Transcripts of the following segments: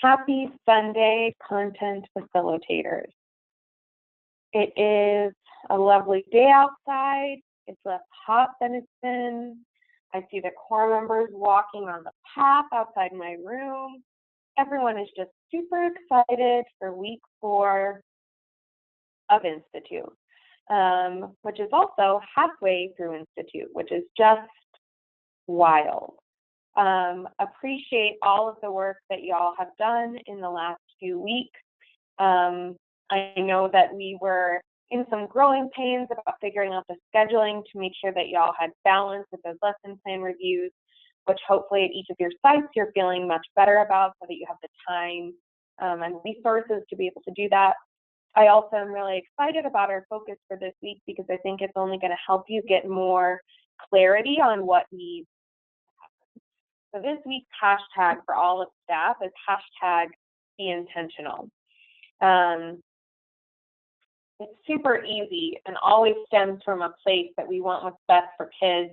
Happy Sunday, content facilitators. It is a lovely day outside. It's less hot than it's been. I see the core members walking on the path outside my room. Everyone is just super excited for week 4 of Institute, which is also halfway through Institute, which is just wild. Appreciate all of the work that y'all have done in the last few weeks. I know that we were in some growing pains about figuring out the scheduling to make sure that y'all had balance with those lesson plan reviews, which hopefully at each of your sites you're feeling much better about so that you have the time and resources to be able to do that. I also am really excited about our focus for this week because I think it's only going to help you get more clarity on what needs. So this week's hashtag for all of staff is hashtag be intentional. It's super easy and always stems from a place that we want what's best for kids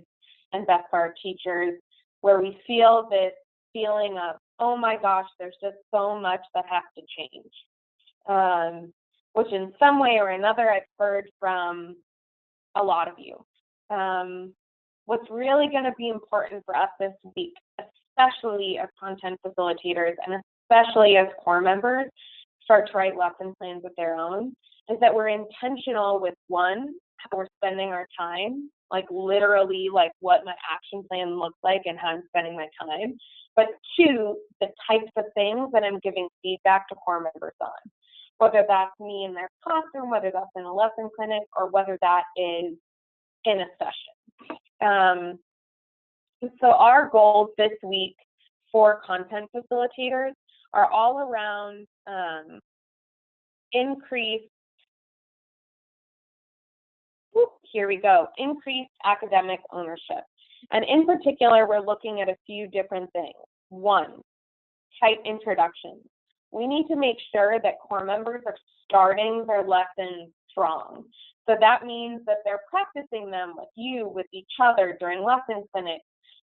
and best for our teachers, where we feel this feeling of, oh my gosh, there's just so much that has to change, which in some way or another I've heard from a lot of you. What's really going to be important for us this week, especially as content facilitators and especially as core members start to write lesson plans of their own, is that we're intentional with, one, how we're spending our time, like literally like what my action plan looks like and how I'm spending my time, but 2, the types of things that I'm giving feedback to core members on, whether that's me in their classroom, whether that's in a lesson clinic, or whether that is in a session. So our goals this week for content facilitators are all around increased academic ownership. And in particular, we're looking at a few different things. 1, tight introductions. We need to make sure that core members are starting their lessons strong. So that means that they're practicing them with you, with each other during lesson clinics,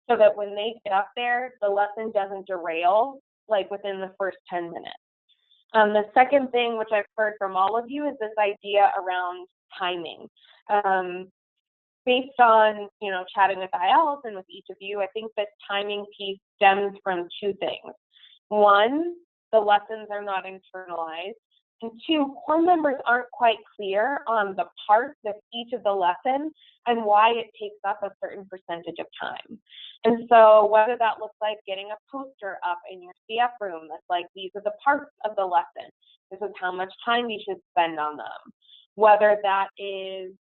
so that when they get up there, the lesson doesn't derail like within the first 10 minutes. The second thing, which I've heard from all of you, is this idea around timing. Based on, chatting with ILs and with each of you, I think this timing piece stems from 2 things. 1, the lessons are not internalized. And 2, core members aren't quite clear on the parts of each of the lesson and why it takes up a certain percentage of time. And so whether that looks like getting a poster up in your CF room that's like, these are the parts of the lesson, this is how much time you should spend on them. Whether that is,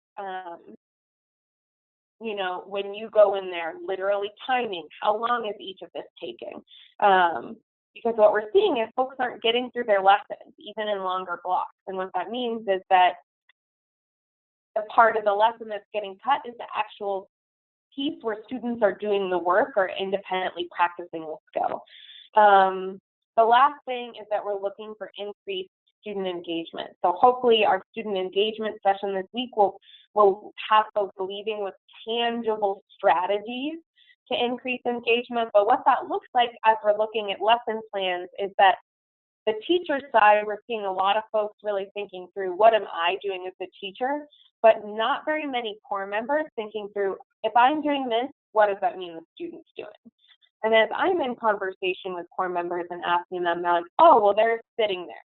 when you go in there, literally timing, how long is each of this taking? Because what we're seeing is folks aren't getting through their lessons, even in longer blocks. And what that means is that the part of the lesson that's getting cut is the actual piece where students are doing the work or independently practicing the skill. The last thing is that we're looking for increased student engagement. So hopefully our student engagement session this week will have folks leaving with tangible strategies to increase engagement. But what that looks like as we're looking at lesson plans is that the teacher side, we're seeing a lot of folks really thinking through, what am I doing as a teacher? But not very many core members thinking through, if I'm doing this, what does that mean the student's doing? And as I'm in conversation with core members and asking them, they're like, oh, well, they're sitting there.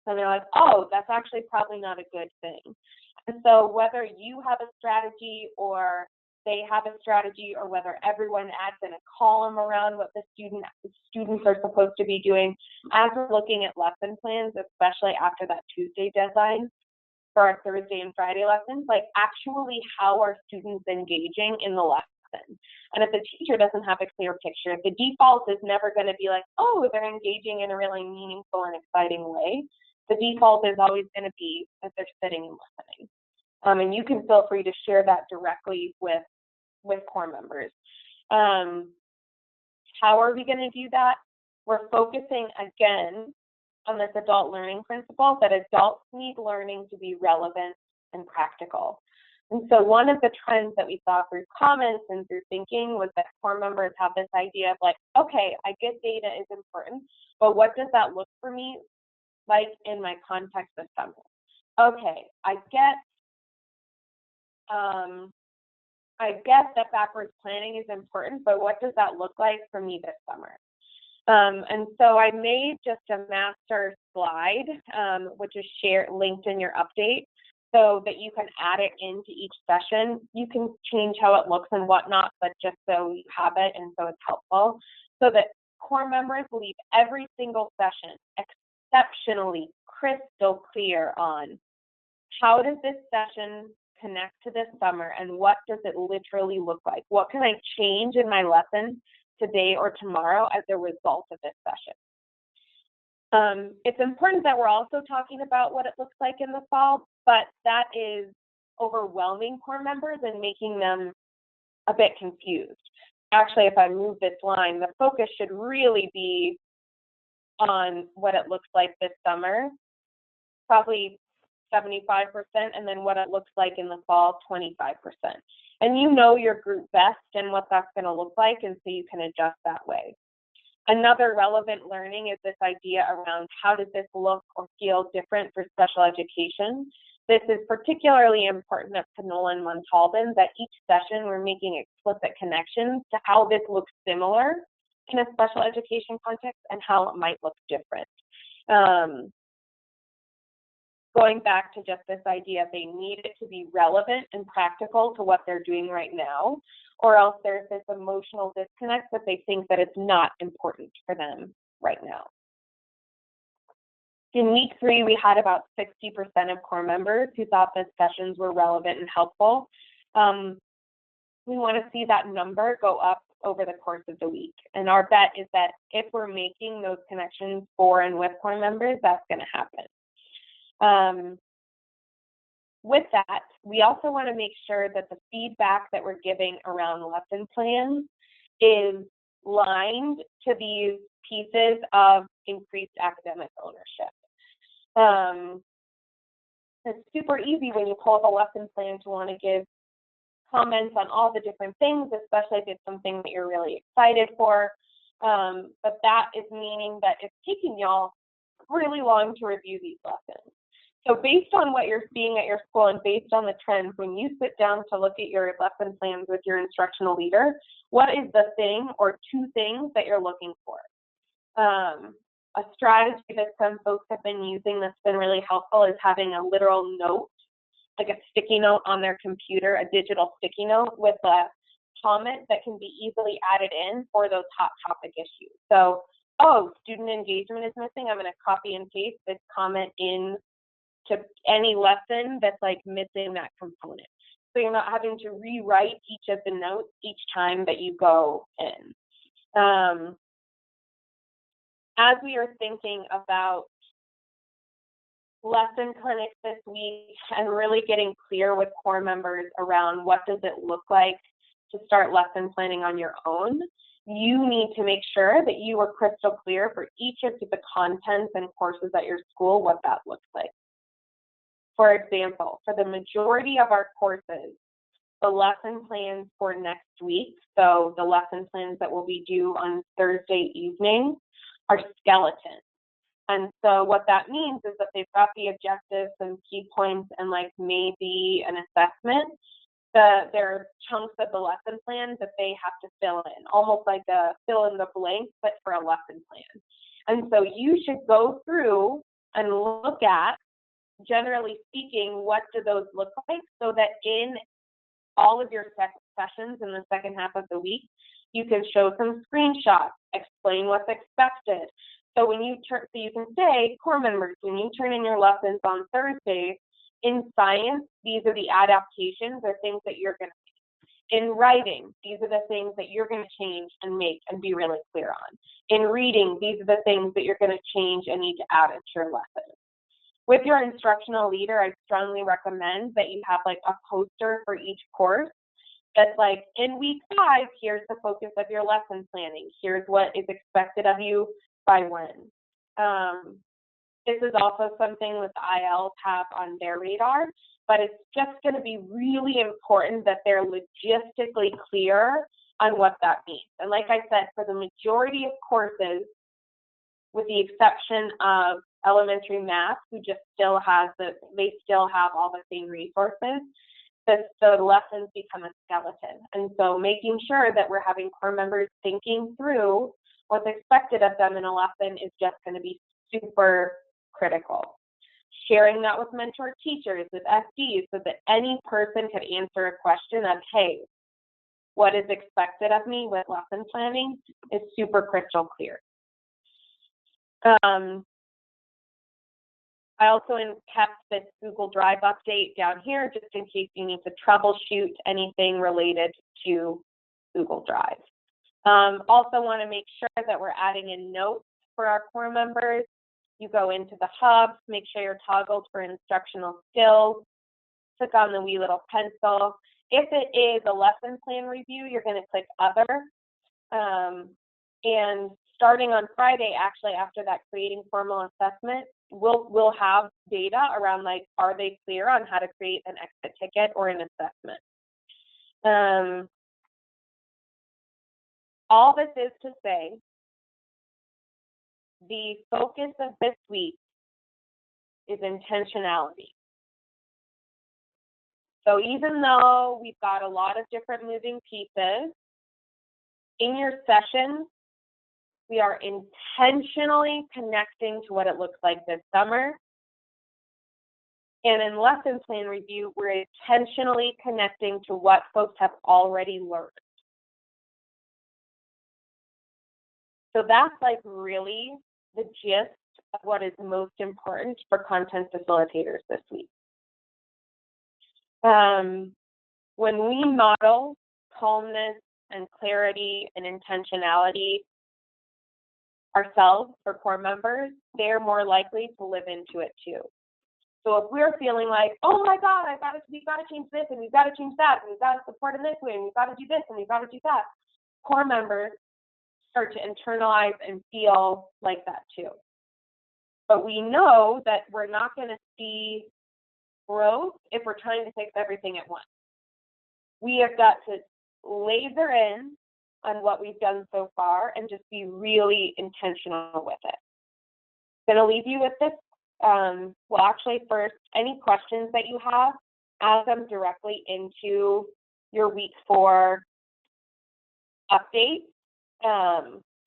So they're like, oh, that's actually probably not a good thing. And so whether you have a strategy or they have a strategy, or whether everyone adds in a column around what the students are supposed to be doing, as we're looking at lesson plans, especially after that Tuesday deadline for our Thursday and Friday lessons, like actually how are students engaging in the lesson? And if the teacher doesn't have a clear picture, the default is never going to be like, oh, they're engaging in a really meaningful and exciting way. The default is always going to be that they're sitting and listening. And you can feel free to share that directly with core members. How are we going to do that? We're focusing again on this adult learning principle that adults need learning to be relevant and practical. And so one of the trends that we saw through comments and through thinking was that core members have this idea of like, okay, I get data is important, but what does that look for me like in my context of summer? Okay, I get that backwards planning is important, but what does that look like for me this summer? And so I made just a master slide, which is linked in your update, so that you can add it into each session. You can change how it looks and whatnot, but just so you have it and so it's helpful, so that core members leave every single session exceptionally crystal clear on how does this session connect to this summer and what does it literally look like? What can I change in my lesson today or tomorrow as a result of this session? It's important that we're also talking about what it looks like in the fall, but that is overwhelming core members and making them a bit confused. Actually, if I move this line, the focus should really be on what it looks like this summer, probably 75%, and then what it looks like in the fall, 25%. And you know your group best and what that's going to look like, and so you can adjust that way. Another relevant learning is this idea around how does this look or feel different for special education. This is particularly important at Panola and Montalban, that each session we're making explicit connections to how this looks similar in a special education context and how it might look different. Going back to just this idea, they need it to be relevant and practical to what they're doing right now, or else there's this emotional disconnect that they think that it's not important for them right now. In week 3, we had about 60% of core members who thought that sessions were relevant and helpful. We want to see that number go up over the course of the week. And our bet is that if we're making those connections for and with core members, that's going to happen. With that, we also want to make sure that the feedback that we're giving around lesson plans is lined to these pieces of increased academic ownership. It's super easy when you pull up a lesson plan to want to give comments on all the different things, especially if it's something that you're really excited for. But that is meaning that it's taking y'all really long to review these lessons. So based on what you're seeing at your school and based on the trends, when you sit down to look at your lesson plans with your instructional leader, what is the thing or 2 things that you're looking for? A strategy that some folks have been using that's been really helpful is having a literal note, like a sticky note on their computer, a digital sticky note with a comment that can be easily added in for those hot topic issues. So, oh, student engagement is missing. I'm going to copy and paste this comment in to any lesson that's like missing that component. So you're not having to rewrite each of the notes each time that you go in. As we are thinking about lesson clinics this week and really getting clear with core members around what does it look like to start lesson planning on your own, you need to make sure that you are crystal clear for each of the contents and courses at your school what that looks like. For example, for the majority of our courses, the lesson plans for next week, so the lesson plans that will be due on Thursday evening, are skeleton. And so what that means is that they've got the objectives and key points and like maybe an assessment. There are chunks of the lesson plan that they have to fill in, almost like a fill in the blank, but for a lesson plan. And so you should go through and look at, generally speaking, what do those look like, so that in all of your sessions in the second half of the week, you can show some screenshots, explain what's expected. So when you so you can say, core members, when you turn in your lessons on Thursday, in science, these are the adaptations or things that you're going to make. In writing, these are the things that you're going to change and make and be really clear on. In reading, these are the things that you're going to change and need to add into your lesson. With your instructional leader, I strongly recommend that you have like a poster for each course that's like, in week 5, here's the focus of your lesson planning. Here's what is expected of you by when. This is also something that the ILs have on their radar, but it's just going to be really important that they're logistically clear on what that means. And like I said, for the majority of courses, with the exception of elementary math, who just still has they still have all the same resources, the lessons become a skeleton. And so making sure that we're having core members thinking through what's expected of them in a lesson is just going to be super critical. Sharing that with mentor teachers, with SDs, so that any person could answer a question of, hey, what is expected of me with lesson planning is super crystal clear. I also kept this Google Drive update down here just in case you need to troubleshoot anything related to Google Drive. Also want to make sure that we're adding in notes for our core members. You go into the hub, make sure you're toggled for instructional skills, click on the wee little pencil. If it is a lesson plan review, you're going to click other. And starting on Friday, actually after that creating formal assessment, we'll have data around like, are they clear on how to create an exit ticket or an assessment? All this is to say, the focus of this week is intentionality. So even though we've got a lot of different moving pieces, in your session, we are intentionally connecting to what it looks like this summer. And in lesson plan review, we're intentionally connecting to what folks have already learned. So that's like really the gist of what is most important for content facilitators this week. When we model calmness and clarity and intentionality ourselves for core members, they're more likely to live into it too. So if we're feeling like, oh my God, we've got to change this and we've got to change that and we've got to support in this way and we've got to do this and we've got to do that, core members start to internalize and feel like that too. But we know that we're not going to see growth if we're trying to fix everything at once. We have got to laser in on what we've done so far and just be really intentional with it. I'm going to leave you with this. Well, actually, first, any questions that you have, add them directly into your week 4 update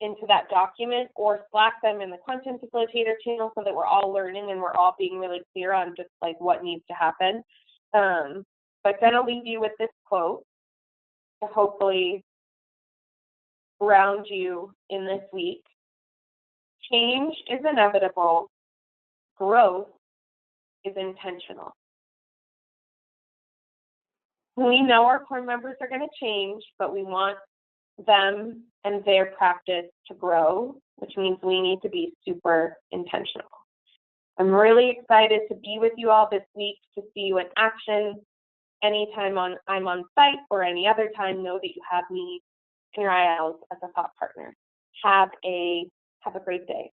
into that document, or Slack them in the content facilitator channel so that we're all learning and we're all being really clear on just like what needs to happen. But then I'll leave you with this quote to hopefully ground you in this week. Change is inevitable. Growth is intentional. We know our core members are going to change, but we want them and their practice to grow, which means we need to be super intentional. I'm really excited to be with you all this week, to see you in action. Anytime I'm on site or any other time, know that you have me in your ILs as a thought partner. Have a great day.